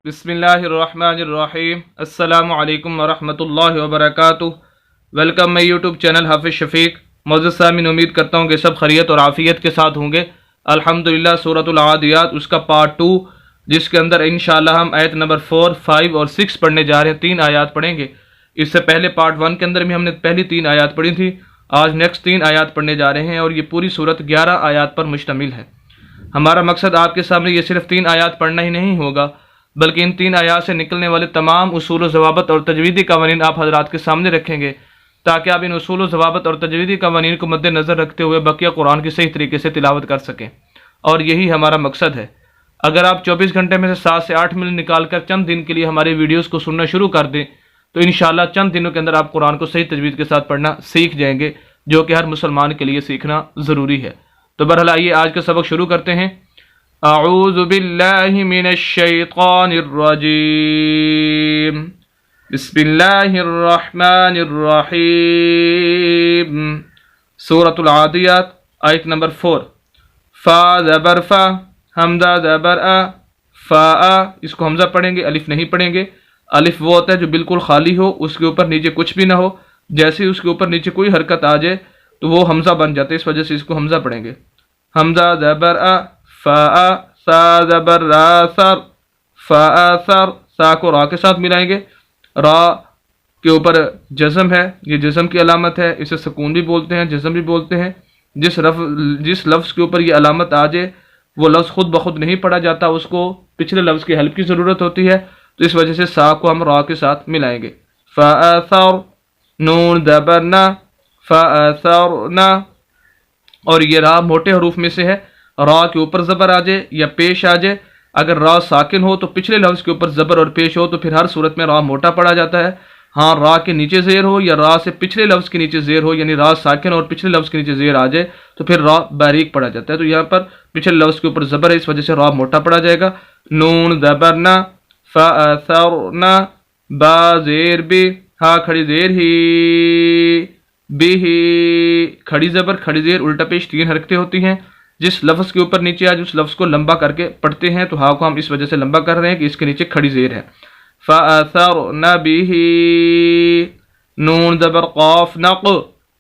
बिस्मिल्लाहिर्रहमानिर्रहीम अस्सलामु अलैकुम वरहमतुल्लाहि वबरकातुहू। वेलकम मैं यूट्यूब चैनल हाफिज़ शफीक। मौजूद सामीन, उम्मीद करता हूँ कि सब खैरियत और आफ़ियत के साथ होंगे। अल्हम्दुलिल्लाह, सूरतुल आदियात उसका पार्ट 2, जिसके अंदर इंशाअल्लाह हम आयत नंबर 4, 5 और 6 पढ़ने जा रहे हैं। 3 आयात पढ़ेंगे। इससे पहले पार्ट 1 के अंदर भी हमने पहली 3 आयात पढ़ी थी। आज नेक्स्ट 3 आयात पढ़ने जा रहे हैं और ये पूरी सूरत 11 आयात पर मुश्तमिल है। हमारा मकसद आपके सामने ये सिर्फ 3 आयात पढ़ना ही नहीं होगा, बल्कि इन 3 आयात से निकलने वाले तमाम उसूल ज़वाबत और तजवीदी कवानीन आप हजरात के सामने रखेंगे, ताकि आप इन उसूल ज़वाबत और तजवीदी कवानीन को मद्देनज़र रखते हुए बकिया कुरान की सही तरीके से तिलावत कर सकें। और यही हमारा मकसद है। अगर आप 24 घंटे में से 7 से 8 मिनट निकाल कर चंद दिन के लिए हमारे वीडियोज़ को सुनना शुरू कर दें, तो इंशाअल्लाह चंद दिनों के अंदर आप कुरान को सही तजवीज़ के साथ पढ़ना सीख जाएंगे, जो कि हर मुसलमान के लिए सीखना ज़रूरी है। तो बहरहाल आइए आज का सबक शुरू करते हैं। अऊज़ु बिल्लाहि मिनश शैतानिर रजीम। बिस्मिल्लाहिर रहमानिर रहीम। सूरतुल आदियात आयत नंबर 4। फा ज़बर फा, हमज़ा ज़बर आ, फा आ, इसको हमज़ा पढ़ेंगे, अलिफ नहीं पढ़ेंगे। अलिफ वो होता है जो बिल्कुल खाली हो, उसके ऊपर नीचे कुछ भी ना हो। जैसे ही उसके ऊपर नीचे कोई हरकत आ जाए तो वो हमज़ा बन जाता है, इस वजह से इसको हमज़ा पढ़ेंगे। हमज़ा ज़बर आ, फा सा ज़बर रा सर, फा सर, सा को रा के साथ मिलाएंगे। रा के ऊपर जज़म है, ये जज़म की अलामत है। इसे सुकून भी बोलते हैं, जज़म भी बोलते हैं। जिस लफ्ज़ के ऊपर ये अलामत आ जाए वो लफ्ज़ खुद ब खुद नहीं पढ़ा जाता, उसको पिछले लफ्ज़ की हेल्प की ज़रूरत होती है। तो इस वजह से सा को हम रा के साथ मिलाएंगे। फा सर, नून ज़बर ना, फा सर ना। और ये रा मोटे हरूफ में से है। रा के ऊपर ज़बर आ जाए या पेश आ जाए, अगर रा साकिन हो तो पिछले लफ्ज़ के ऊपर ज़बर और पेश हो तो फिर हर सूरत में रा मोटा पड़ा जाता है। हाँ, रा के नीचे ज़ेर हो या रा से पिछले लफ्ज़ के नीचे ज़ेर हो, यानी रा साकिन और पिछले लफ्ज़ के नीचे ज़ेर आ जाए तो फिर रा बारीक पड़ा जाता है। तो यहाँ पर पिछले लफ्ज़ के ऊपर ज़बर है, इस वजह से रा मोटा पड़ा जाएगा। नून ज़बर ना, फा सर ना, बा ज़ेर बी, हा खड़ी ज़ेर ही, बिही खड़ी ज़बर खड़ी ज़ेर उल्टा पेश 3 हरकतें होती हैं। जिस लफ्ज़ के ऊपर नीचे आज उस लफ्ज़ को लंबा करके पढ़ते हैं, तो हा को हम इस वजह से लंबा कर रहे हैं कि इसके नीचे खड़ी ज़ेर है। फ़असरना बिही, नून ज़बर क़ाफ नक़,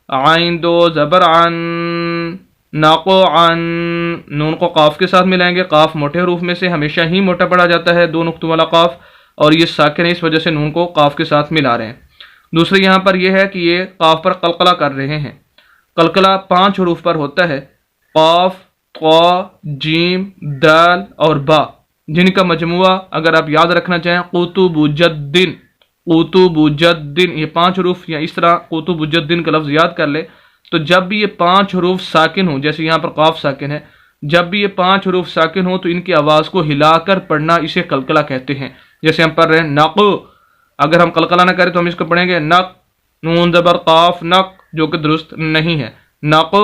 आइन दो ज़बर अन, नक़ अन। नून को क़ाफ के साथ मिलाएंगे। क़ाफ मोटे हरूफ में से हमेशा ही मोटा पढ़ा जाता है, 2 नुक्तों वाला क़ाफ, और ये साकिन है, इस वजह से नून को क़ाफ के साथ मिला रहे हैं। दूसरी यहाँ पर यह है कि ये क़ाफ पर कलकला कर रहे हैं। कलकला 5 हरूफ पर होता है, क़ाफ, क़ा, जीम, दाल और बा, जिनका मजमुआ अगर आप याद रखना चाहें क़ुतुबुज्जद्दीन, क़ुतुबुज्जद्दीन, ये 5 हरूफ, या इस तरह क़ुतुबुज्जद्दीन का लफ्ज़ याद कर ले, तो जब भी ये 5 हरूफ साकिन हो, जैसे यहाँ पर क़ाफ साकिन है, जब भी ये 5 हरूफ साकिन हो तो इनकी आवाज़ को हिलाकर पढ़ना, इसे कलकला कहते हैं। जैसे हम पढ़ रहे हैं नक़, अगर हम कलकला ना करें तो हम इसको पढ़ेंगे नक़, नून ज़बर क़ाफ नक़, जो कि दुरुस्त नहीं है। नक़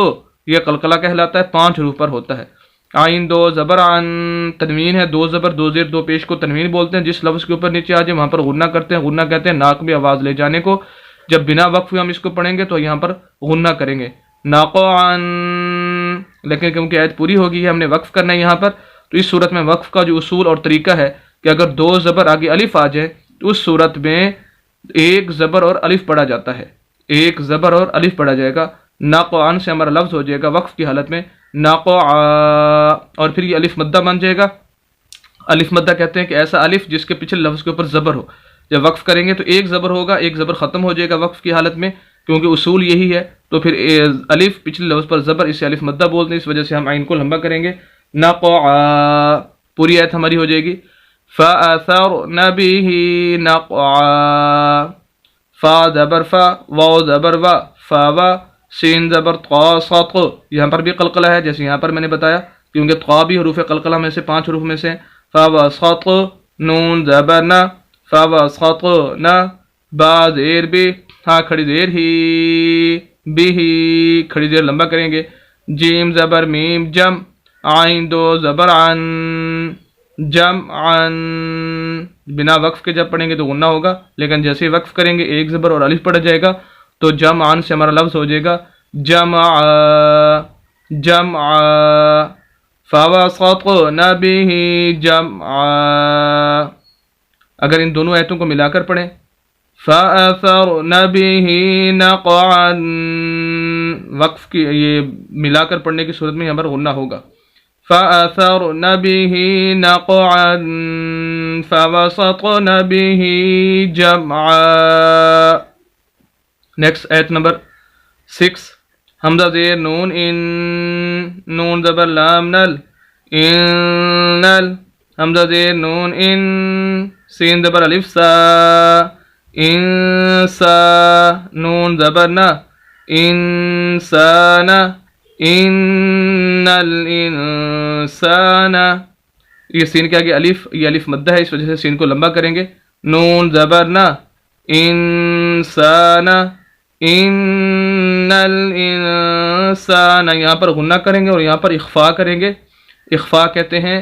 ये कलकला कहलाता है, 5 हरूफ पर होता है। आइन दो ज़बर अन, तनवीन है, 2 ज़बर 2 ज़ेर 2 पेश को तनवीन बोलते हैं। जिस लफ्ज़ के ऊपर नीचे आ जाए वहाँ पर गुन्ना करते हैं। गुन्ना कहते हैं नाक में आवाज़ ले जाने को। जब बिना वक्फ हम इसको पढ़ेंगे तो यहाँ पर गुन्ना करेंगे, नाक़अन। लेकिन क्योंकि आयत पूरी होगी है, हमने वक्फ करना है यहाँ पर, तो इस सूरत में वक्फ का जो उसूल और तरीका है कि अगर 2 ज़बर आगे अलिफ आ जाए तो उस सूरत में 1 ज़बर और अलिफ पढ़ा जाता है, 1 ज़बर और अलिफ पढ़ा जाएगा। नाक़अन से हमारा लफ्ज़ हो जाएगा वक्फ की हालत में नाक़अ, और फिर ये अलिफ मद्दा बन जाएगा। अलिफ मद्दा कहते हैं कि ऐसा अलिफ जिसके पिछले लफ्ज़ के ऊपर ज़बर हो। जब वक्फ करेंगे तो 1 ज़बर होगा, 1 ज़बर ख़त्म हो जाएगा वक्फ की हालत में, क्योंकि उसूल यही है। तो फिर अलिफ पिछले लफ्ज़ पर ज़बर, इसे अलिफ मद्दा बोलते हैं, इस वजह से हम आइन को लंबा करेंगे। नाक़अ, पूरी आयत हमारी हो जाएगी। फ़असरना बिही नक़अ, फ़ा ज़बर फ़ा, वाव ज़बर वा, फ़ा वा, सीन ज़बर क़ा सात। यहाँ पर भी कलकला है, जैसे यहाँ पर मैंने बताया, क्योंकि क़ा भी हरूफ कलकला में से 5 हरूफ में से। फ़ा व सात, नून ज़बर ना, फ़ा व सात ना, बा ज़ेर बी, हाँ खड़ी ज़ेर ही, बिही खड़ी ज़ेर लंबा करेंगे। जीम ज़बर मीम जम, आइन दो ज़बर अन, जम अन। बिना वक्फ के जब पढ़ेंगे तो गुन्ना होगा, लेकिन जैसे ही वक्फ करेंगे 1 ज़बर और अलिफ पढ़ जाएगा, तो जम आन से हमारा लफ्ज़ हो जाएगा जमा, जमा। फ़वसतना बिही जमा, اگر ان دونوں آیتوں کو ملا کر پڑھیں فَأَثَرْنَ بِهِ نَقْعًا، وقف کی یہ ملا کر پڑھنے کی صورت میں یہاں پر غنہ ہوگا. فَأَثَرْنَ بِهِ نَقْعًا فَوَسَطْنَ بِهِ جَمْعًا. نیکسٹ آیت نمبر 6. حمزہ زیر نون ان، نون زبر لام نل، انل. حمزہ زیر نون ان، سین زبر الف سا، انسا. نون زبر نا، انسان، ان الانسان. یہ سین کے آگے الف، یہ الف مدہ ہے، اس وجہ سے سین کو لمبا کریں گے. نون زبر نا، انسان، ان الانسان. یہاں پر غنہ کریں گے اور یہاں پر اخفا کریں گے. اخفا کہتے ہیں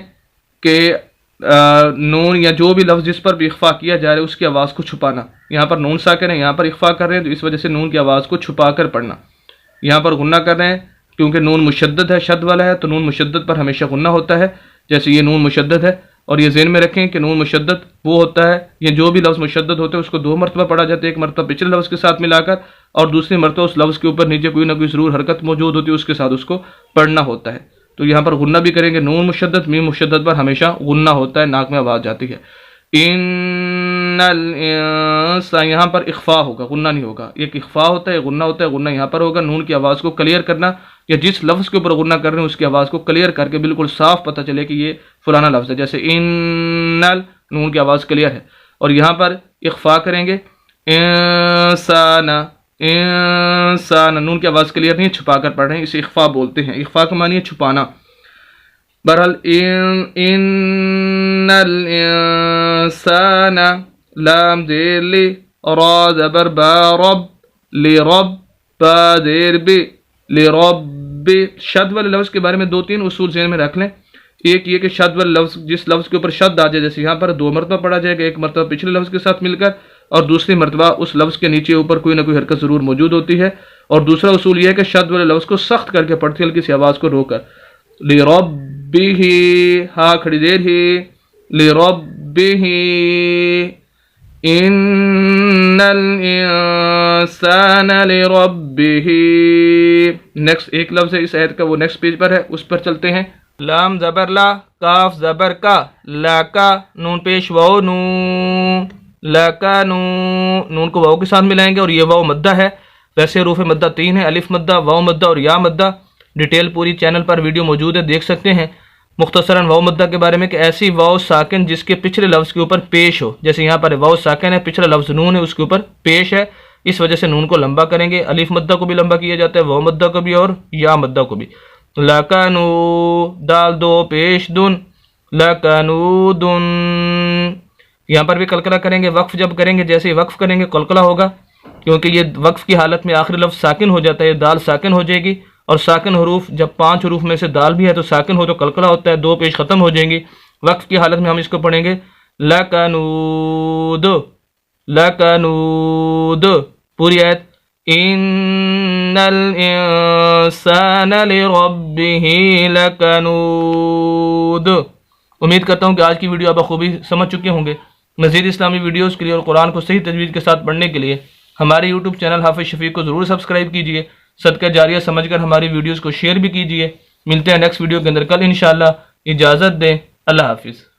کہ نون یا جو بھی لفظ جس پر بھی اخفا کیا جا رہا ہے اس کی آواز کو چھپانا. یہاں پر نون ساکن ہے، یہاں پر اخفا کر رہے ہیں، تو اس وجہ سے نون کی آواز کو چھپا کر پڑھنا. یہاں پر غنہ کر رہے ہیں کیونکہ نون مشدد ہے، شد والا ہے، تو نون مشدد پر ہمیشہ غنہ ہوتا ہے. جیسے یہ نون مشدد ہے، اور یہ ذہن میں رکھیں کہ نون مشدد وہ ہوتا ہے، یہ جو بھی لفظ مشدد ہوتے ہیں اس کو 2 مرتبہ پڑھا جاتا ہے. ایک مرتبہ پچھلے لفظ کے ساتھ ملا کر، اور دوسری مرتبہ اس لفظ کے اوپر نیچے کوئی نہ کوئی ضرور حرکت موجود ہوتی ہے، اس کے ساتھ اس کو پڑھنا ہوتا ہے. تو یہاں پر غنہ بھی کریں گے. نون مشدد، میم مشدد پر ہمیشہ غنہ ہوتا ہے، ناک میں آواز جاتی ہے. ان الانسان، یہاں پر اخفا ہوگا، غنہ نہیں ہوگا. ایک اخفا ہوتا ہے، غنہ ہوتا ہے. غنہ یہاں پر ہوگا. نون کی آواز کو کلیئر کرنا، یا جس لفظ کے اوپر غنہ کر رہے ہیں اس کی آواز کو کلیئر کر کے بالکل صاف پتہ چلے کہ یہ فلانا لفظ ہے. جیسے انل، نون کی آواز کلیئر ہے. اور یہاں پر اخفا کریں گے انسان، انسان. نون کی آواز کلیئر نہیں، چھپا کر پڑھ رہے ہیں، اسے اخفا بولتے ہیں. اخفا کا معنی ہے چھپانا. بہرحال ان الانسان، لام زیر لی، را زبر با رب، لرب، با زیر بی، لرب. شد والے لفظ کے بارے میں 2-3 اصول ذہن میں رکھ لیں. ایک یہ کہ شد والے لفظ، جس لفظ کے اوپر شد آ جائے، جیسے یہاں پر 2 مرتبہ پڑھا جائے گا، ایک مرتبہ پچھلے لفظ کے ساتھ مل کر، اور دوسری مرتبہ اس لفظ کے نیچے اوپر کوئی نہ کوئی حرکت ضرور موجود ہوتی ہے. اور دوسرا اصول یہ ہے کہ شد والے لفظ کو سخت کر کے پڑھتے، ہلکی سی آواز کو رو کر. لربہ، ہا کھڑی دیر ہی، لربہ. ان الانسان لربہ. نیکسٹ ایک لفظ ہے اس آیت کا، وہ نیکسٹ پیج پر ہے، اس پر چلتے ہیں. لام زبر لا، کاف زبر کا، لا کا، نون پیش واو نو، لا کا نو. نون کو واو کے ساتھ ملائیں گے، اور یہ واو مدہ ہے. ویسے حروف مدہ 3 ہے، الف مدہ، واو مدہ اور یا مدہ. ڈیٹیل پوری چینل پر ویڈیو موجود ہے، دیکھ سکتے ہیں. مختصراً واو مدہ کے بارے میں کہ ایسی واو ساکن جس کے پچھلے لفظ کے اوپر پیش ہو. جیسے یہاں پر واو ساکن ہے، پچھلا لفظ نون ہے، اس کے اوپر پیش ہے، اس وجہ سے نون کو لمبا کریں گے. الف مدہ کو بھی لمبا کیا جاتا ہے، واو مدہ کو بھی اور یا مدہ کو بھی. لکنو، دال 2 پیش دن، لکنو دن. یہاں پر بھی قلقلہ کریں گے. وقف جب کریں گے، جیسے وقف کریں گے قلقلہ ہوگا، کیونکہ یہ وقف کی حالت میں آخری لفظ ساکن ہو جاتا ہے، دال ساکن ہو جائے گی. اور ساکن حروف جب 5 حروف میں سے دال بھی ہے تو ساکن ہو تو قلقلہ ہوتا ہے، 2 پیش ختم ہو جائیں گی. وقف کی حالت میں ہم اس کو پڑھیں گے لکنود، لکنود. پوری آیت. ان الانسان لربہ لکنود. امید کرتا ہوں کہ آج کی ویڈیو آپ بخوبی سمجھ چکے ہوں گے. مزید اسلامی ویڈیوز کے لیے اور قرآن کو صحیح تجوید کے ساتھ پڑھنے کے لیے ہمارے یوٹیوب چینل حافظ شفیق کو ضرور سبسکرائب کیجیے. صدقہ جاریہ سمجھ کر ہماری ویڈیوز کو شیئر بھی کیجیے. ملتے ہیں نیکسٹ ویڈیو کے اندر کل انشاءاللہ. اجازت دیں. اللہ حافظ.